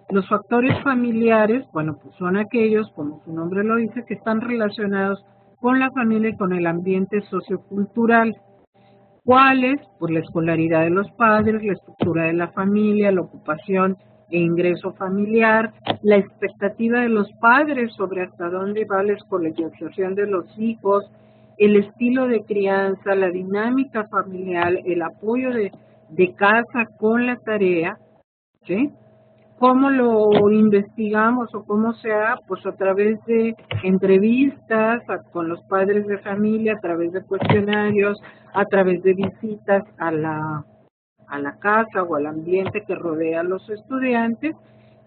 Los factores familiares, bueno, pues son aquellos, como su nombre lo dice, que están relacionados con la familia y con el ambiente sociocultural. ¿Cuáles? Pues la escolaridad de los padres, la estructura de la familia, la ocupación e ingreso familiar, la expectativa de los padres sobre hasta dónde va la escolarización de los hijos, el estilo de crianza, la dinámica familiar, el apoyo de casa con la tarea, ¿sí? ¿Cómo lo investigamos o cómo se ha? Pues a través de entrevistas con los padres de familia, a través de cuestionarios, a través de visitas a la casa o al ambiente que rodea a los estudiantes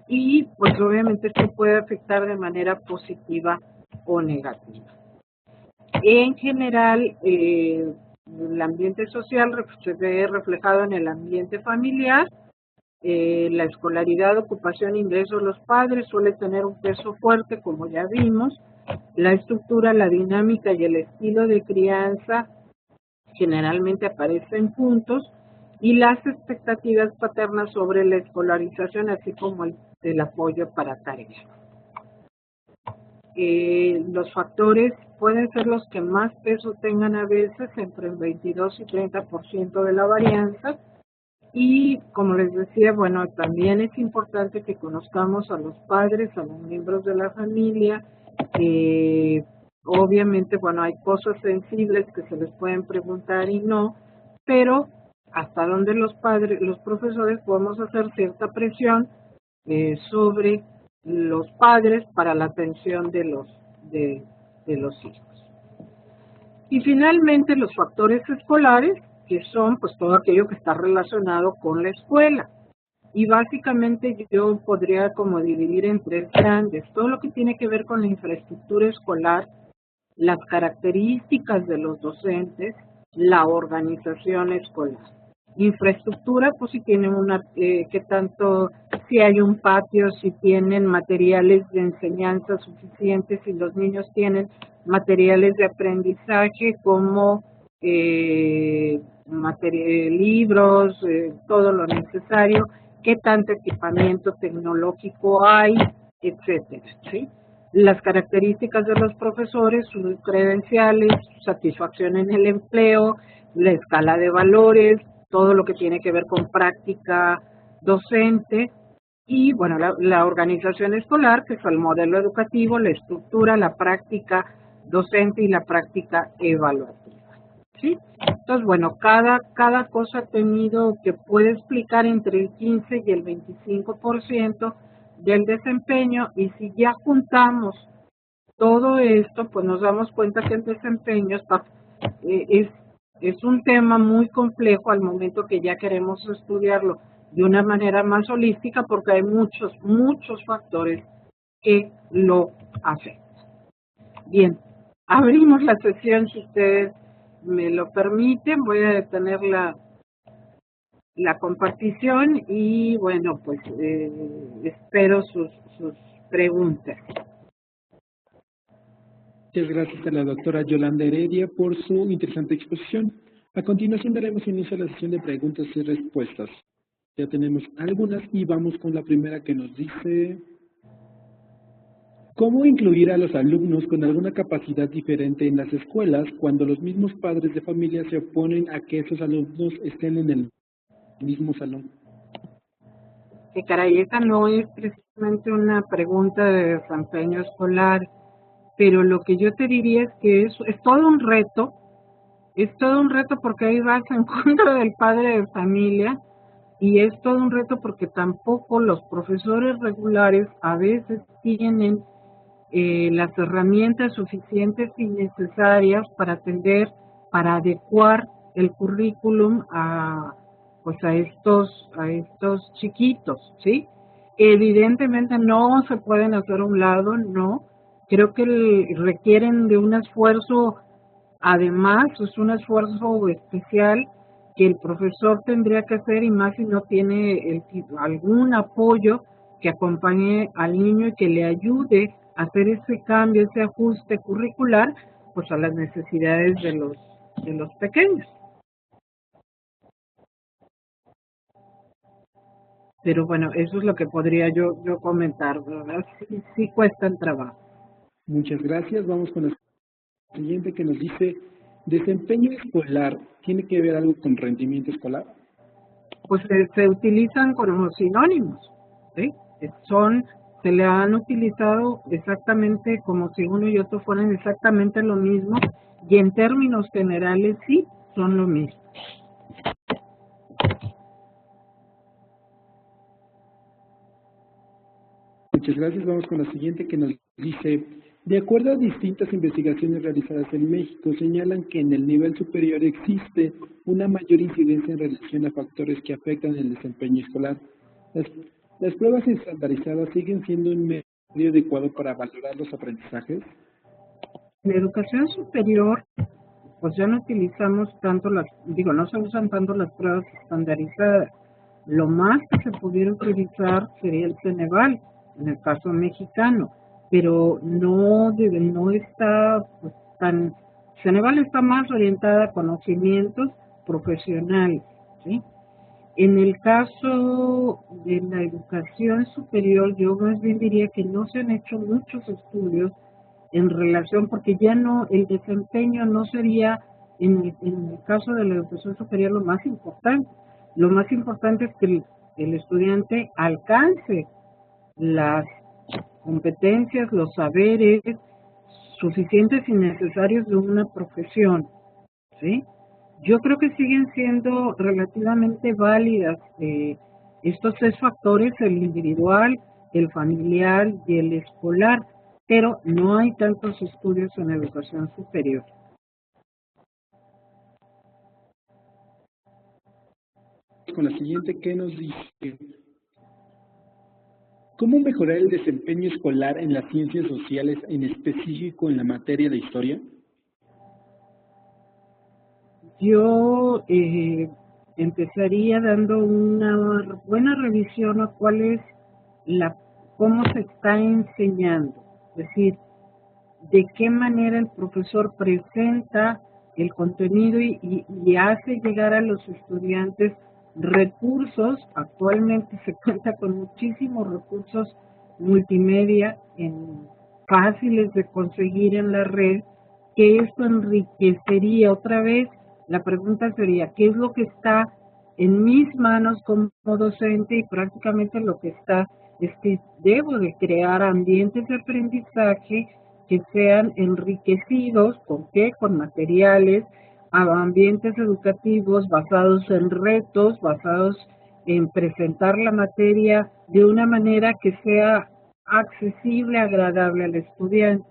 y pues obviamente esto puede afectar de manera positiva o negativa. En general, el ambiente social se ve reflejado en el ambiente familiar. La escolaridad, ocupación, ingresos de los padres suele tener un peso fuerte, como ya vimos. La estructura, la dinámica y el estilo de crianza generalmente aparecen juntos, y las expectativas paternas sobre la escolarización, así como el apoyo para tareas. Los factores pueden ser los que más peso tengan a veces, entre el 22 y 30% de la varianza, y como les decía, bueno, también es importante que conozcamos a los padres, a los miembros de la familia. Obviamente, bueno, hay cosas sensibles que se les pueden preguntar y no, pero hasta donde los profesores podemos hacer cierta presión sobre los padres para la atención de los hijos. Y finalmente los factores escolares, que son pues todo aquello que está relacionado con la escuela. Y básicamente yo podría como dividir en tres grandes: todo lo que tiene que ver con la infraestructura escolar, las características de los docentes, la organización escolar. Infraestructura, pues si tienen qué tanto, si hay un patio, si tienen materiales de enseñanza suficientes, si los niños tienen materiales de aprendizaje como libros, todo lo necesario, qué tanto equipamiento tecnológico hay, etcétera, ¿sí? Las características de los profesores, sus credenciales, su satisfacción en el empleo, la escala de valores, todo lo que tiene que ver con práctica docente, y bueno, la organización escolar, que es el modelo educativo, la estructura, la práctica docente y la práctica evaluativa, ¿sí? Entonces, bueno, cada cosa ha tenido, que puede explicar entre el 15 y el 25% del desempeño, y si ya juntamos todo esto, pues nos damos cuenta que el desempeño es un tema muy complejo al momento que ya queremos estudiarlo de una manera más holística, porque hay muchos factores que lo afectan. Bien, abrimos la sesión, si ustedes me lo permiten. Voy a detener la compartición y bueno, pues espero sus preguntas. Muchas gracias a la doctora Yolanda Heredia por su interesante exposición. A continuación daremos inicio a la sesión de preguntas y respuestas. Ya tenemos algunas y vamos con la primera, que nos dice: ¿cómo incluir a los alumnos con alguna capacidad diferente en las escuelas cuando los mismos padres de familia se oponen a que esos alumnos estén en el mismo salón? Que caray, esa no es precisamente una pregunta de desempeño escolar, pero lo que yo te diría es que es todo un reto, porque ahí vas en contra del padre de familia, y es todo un reto porque tampoco los profesores regulares a veces tienen las herramientas suficientes y necesarias para atender, para adecuar el currículum a estos chiquitos, ¿sí? Evidentemente no se pueden hacer a un lado, no. Creo que requieren de un esfuerzo, además es un esfuerzo especial que el profesor tendría que hacer, y más si no tiene algún apoyo que acompañe al niño y que le ayude a hacer ese cambio, ese ajuste curricular, pues a las necesidades de los pequeños. Pero bueno, eso es lo que podría yo comentar, ¿verdad? Sí cuesta el trabajo. Muchas gracias. Vamos con la siguiente, que nos dice: ¿desempeño escolar tiene que ver algo con rendimiento escolar? Pues se utilizan como sinónimos, ¿sí? Se le han utilizado exactamente como si uno y otro fueran exactamente lo mismo, y en términos generales sí son lo mismo. Muchas gracias. Vamos con la siguiente, que nos dice: de acuerdo a distintas investigaciones realizadas en México, señalan que en el nivel superior existe una mayor incidencia en relación a factores que afectan el desempeño escolar. ¿Las pruebas estandarizadas siguen siendo un medio adecuado para valorar los aprendizajes? En la educación superior, pues ya no utilizamos tanto no se usan tanto las pruebas estandarizadas. Lo más que se pudiera utilizar sería el Ceneval, en el caso mexicano, pero no está pues tan Ceneval está más orientada a conocimientos profesionales, ¿sí? En el caso de la educación superior, yo más bien diría que no se han hecho muchos estudios en relación, porque ya no, el desempeño no sería, en el caso de la educación superior, lo más importante. Lo más importante es que el estudiante alcance las competencias, los saberes suficientes y necesarios de una profesión, ¿sí? Yo creo que siguen siendo relativamente válidas estos tres factores, el individual, el familiar y el escolar, pero no hay tantos estudios en educación superior. Con la siguiente, que nos dice: ¿cómo mejorar el desempeño escolar en las ciencias sociales, en específico en la materia de historia? Yo empezaría dando una buena revisión a cuál es cómo se está enseñando, es decir, de qué manera el profesor presenta el contenido y hace llegar a los estudiantes recursos. Actualmente se cuenta con muchísimos recursos multimedia fáciles de conseguir en la red, que esto enriquecería otra vez. La pregunta sería, ¿qué es lo que está en mis manos como docente? Y prácticamente lo que está es que debo de crear ambientes de aprendizaje que sean enriquecidos, ¿con qué? Con materiales, ambientes educativos basados en retos, basados en presentar la materia de una manera que sea accesible, agradable al estudiante.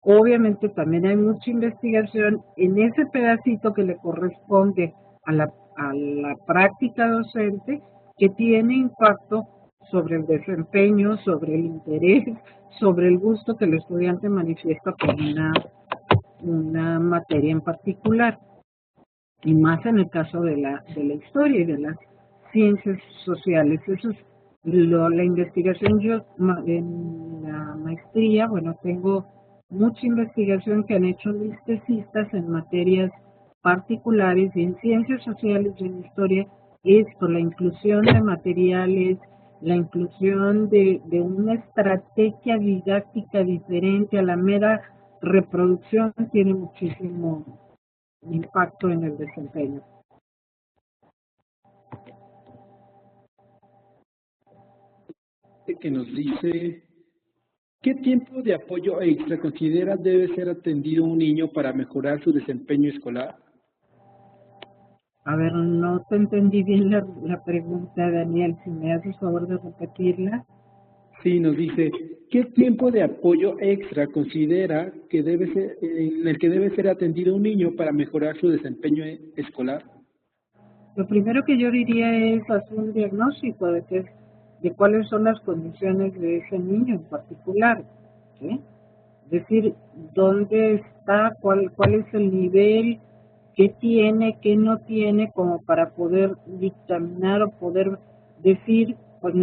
Obviamente también hay mucha investigación en ese pedacito que le corresponde a la práctica docente, que tiene impacto sobre el desempeño, sobre el interés, sobre el gusto que el estudiante manifiesta por una materia en particular, y más en el caso de la historia y de las ciencias sociales. Eso es la investigación. Yo en la maestría, bueno, tengo mucha investigación que han hecho mis tesistas en materias particulares, y en ciencias sociales y en historia, esto, la inclusión de materiales, la inclusión de una estrategia didáctica diferente a la mera reproducción, tiene muchísimo impacto en el desempeño. Que nos dice: ¿qué tiempo de apoyo extra considera debe ser atendido un niño para mejorar su desempeño escolar? A ver, no te entendí bien la pregunta, Daniel, si me haces favor de repetirla. Sí, nos dice: ¿qué tiempo de apoyo extra considera que en el que debe ser atendido un niño para mejorar su desempeño escolar? Lo primero que yo diría es hacer un diagnóstico de cuáles son las condiciones de ese niño en particular, ¿sí? Es decir, dónde está, cuál es el nivel, qué tiene, qué no tiene, como para poder dictaminar o poder decir, pues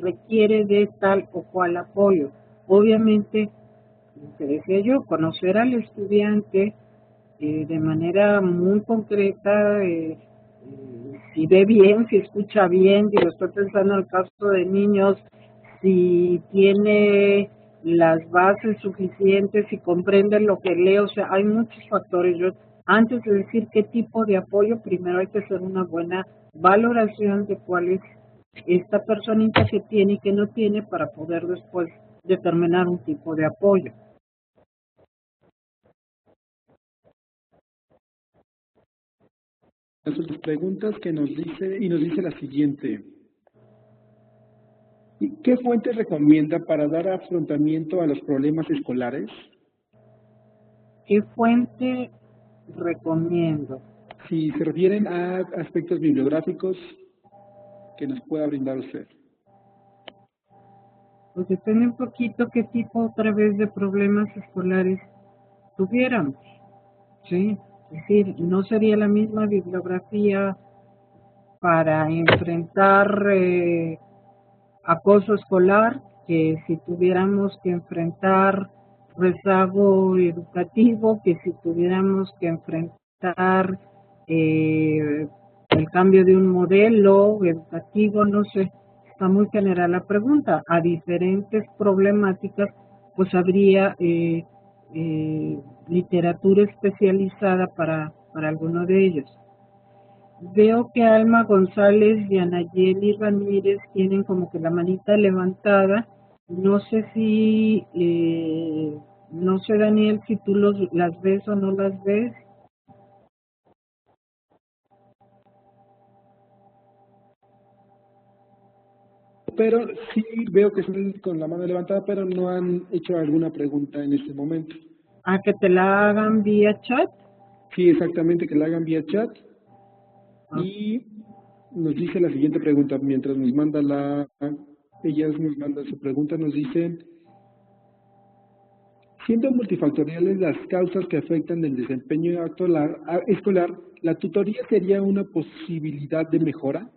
requiere de tal o cual apoyo. Obviamente, lo que decía yo, conocer al estudiante de manera muy concreta, si ve bien, si escucha bien. Digo, estoy pensando en el caso de niños, si tiene las bases suficientes, si comprende lo que lee. O sea, hay muchos factores. Yo, antes de decir qué tipo de apoyo, primero hay que hacer una buena valoración de cuál es esta personita que tiene y que no tiene, para poder después determinar un tipo de apoyo. Las otras preguntas que nos dice la siguiente: ¿qué fuentes recomienda para dar afrontamiento a los problemas escolares? ¿Qué fuente recomiendo? Si se refieren a aspectos bibliográficos que nos pueda brindar usted. Pues depende un poquito qué tipo otra vez de problemas escolares tuviéramos, ¿sí? Es decir, no sería la misma bibliografía para enfrentar acoso escolar que si tuviéramos que enfrentar rezago educativo, que si tuviéramos que enfrentar el cambio de un modelo educativo, no sé, está muy general la pregunta. A diferentes problemáticas, pues habría literatura especializada para alguno de ellos. Veo que Alma González y Anayeli Ramírez tienen como que la manita levantada. No sé si, no sé, Daniel, si tú las ves o no las ves. Pero sí veo que están con la mano levantada, pero no han hecho alguna pregunta en este momento. ¿A que te la hagan vía chat? Sí, exactamente, que la hagan vía chat. Y nos dice la siguiente pregunta, mientras nos manda ellas nos mandan su pregunta, nos dicen, siendo multifactoriales las causas que afectan el desempeño escolar, ¿la tutoría sería una posibilidad de mejora?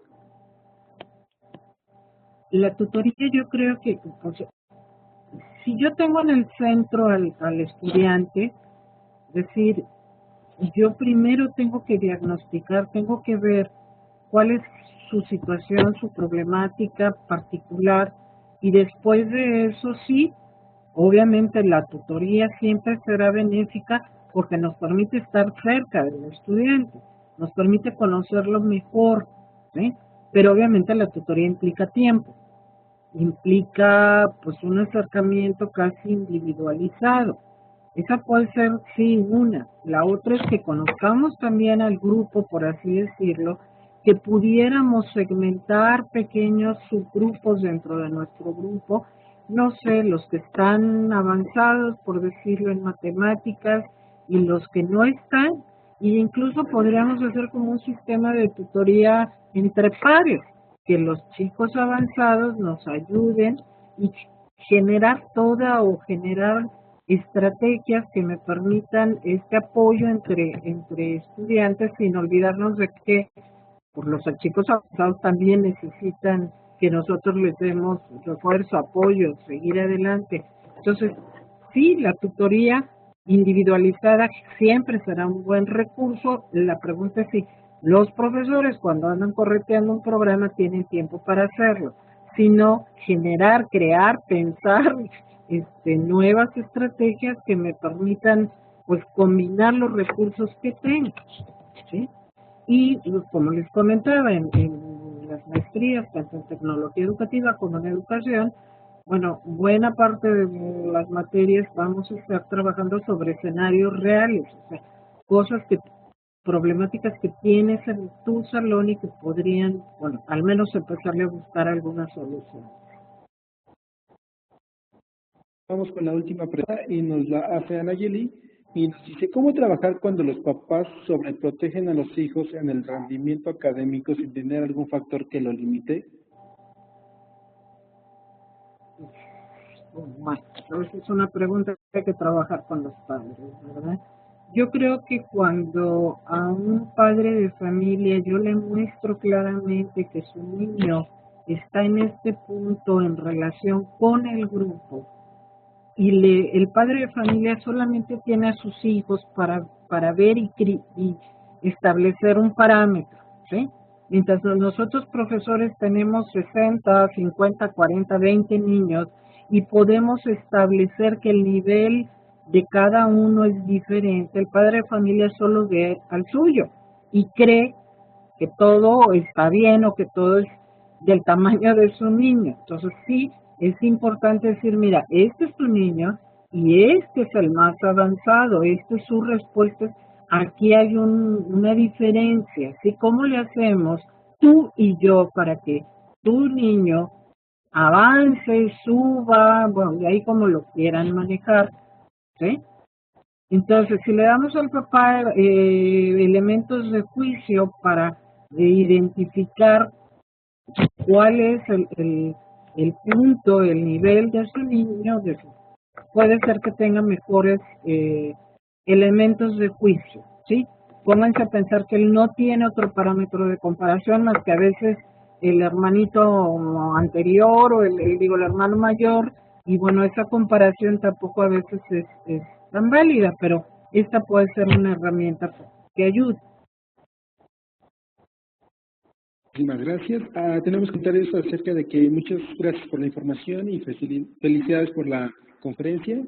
La tutoría yo creo que, o sea, si yo tengo en el centro al estudiante, es decir, yo primero tengo que diagnosticar, tengo que ver cuál es su situación, su problemática particular, y después de eso sí, obviamente la tutoría siempre será benéfica porque nos permite estar cerca del estudiante, nos permite conocerlo mejor, ¿sí? Pero obviamente la tutoría implica tiempo, implica pues un acercamiento casi individualizado. Esa puede ser, sí, una. La otra es que conozcamos también al grupo, por así decirlo, que pudiéramos segmentar pequeños subgrupos dentro de nuestro grupo, no sé, los que están avanzados, por decirlo, en matemáticas, y los que no están, e incluso podríamos hacer como un sistema de tutoría entre pares, que los chicos avanzados nos ayuden y generar estrategias que me permitan este apoyo entre estudiantes, sin olvidarnos de que por los chicos avanzados también necesitan que nosotros les demos refuerzo, apoyo, seguir adelante. Entonces, sí, la tutoría individualizada siempre será un buen recurso. La pregunta es si los profesores, cuando andan correteando un programa, tienen tiempo para hacerlo. Sino generar, crear, pensar nuevas estrategias que me permitan pues combinar los recursos que tengo, ¿sí? Y como les comentaba, en las maestrías, tanto en tecnología educativa como en educación, bueno, buena parte de las materias vamos a estar trabajando sobre escenarios reales, o sea, problemáticas que tienes en tu salón y que podrían, bueno, al menos empezarle a buscar alguna solución. Vamos con la última pregunta y nos la hace Anayeli y nos dice, ¿cómo trabajar cuando los papás sobreprotegen a los hijos en el rendimiento académico sin tener algún factor que lo limite? Bueno, esa es una pregunta que hay que trabajar con los padres, ¿verdad? Yo creo que cuando a un padre de familia yo le muestro claramente que su niño está en este punto en relación con el grupo y el padre de familia solamente tiene a sus hijos para ver y establecer un parámetro, ¿sí? Mientras nosotros profesores tenemos 60, 50, 40, 20 niños y podemos establecer que el nivel de cada uno es diferente, el padre de familia solo ve al suyo y cree que todo está bien o que todo es del tamaño de su niño. Entonces sí, es importante decir, mira, este es tu niño y este es el más avanzado, esta es su respuesta, aquí hay una diferencia, ¿sí? ¿Cómo le hacemos tú y yo para que tu niño avance, suba, bueno, de ahí como lo quieran manejar, ¿sí? Entonces, si le damos al papá elementos de juicio para identificar cuál es el punto, el nivel de su niño, puede ser que tenga mejores elementos de juicio, ¿sí? Pónganse a pensar que él no tiene otro parámetro de comparación más que a veces el hermanito anterior o el hermano mayor y bueno, esa comparación tampoco a veces es tan válida, pero esta puede ser una herramienta que ayude. Muchísimas gracias. Tenemos comentarios acerca de que muchas gracias por la información y felicidades por la conferencia.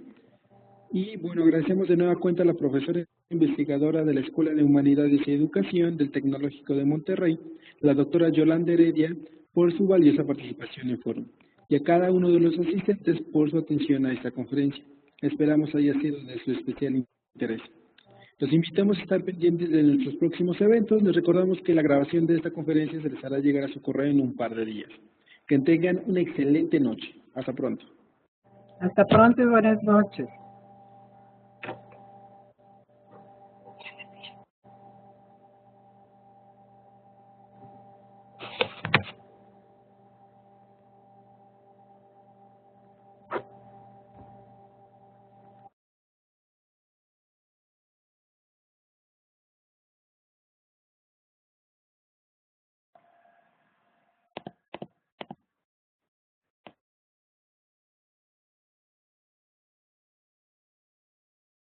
Y bueno, agradecemos de nueva cuenta a la profesora investigadora de la Escuela de Humanidades y Educación del Tecnológico de Monterrey, la doctora Yolanda Heredia, por su valiosa participación en el foro, y a cada uno de los asistentes por su atención a esta conferencia. Esperamos haya sido de su especial interés. Los invitamos a estar pendientes de nuestros próximos eventos. Les recordamos que la grabación de esta conferencia se les hará llegar a su correo en un par de días. Que tengan una excelente noche. Hasta pronto. Hasta pronto y buenas noches.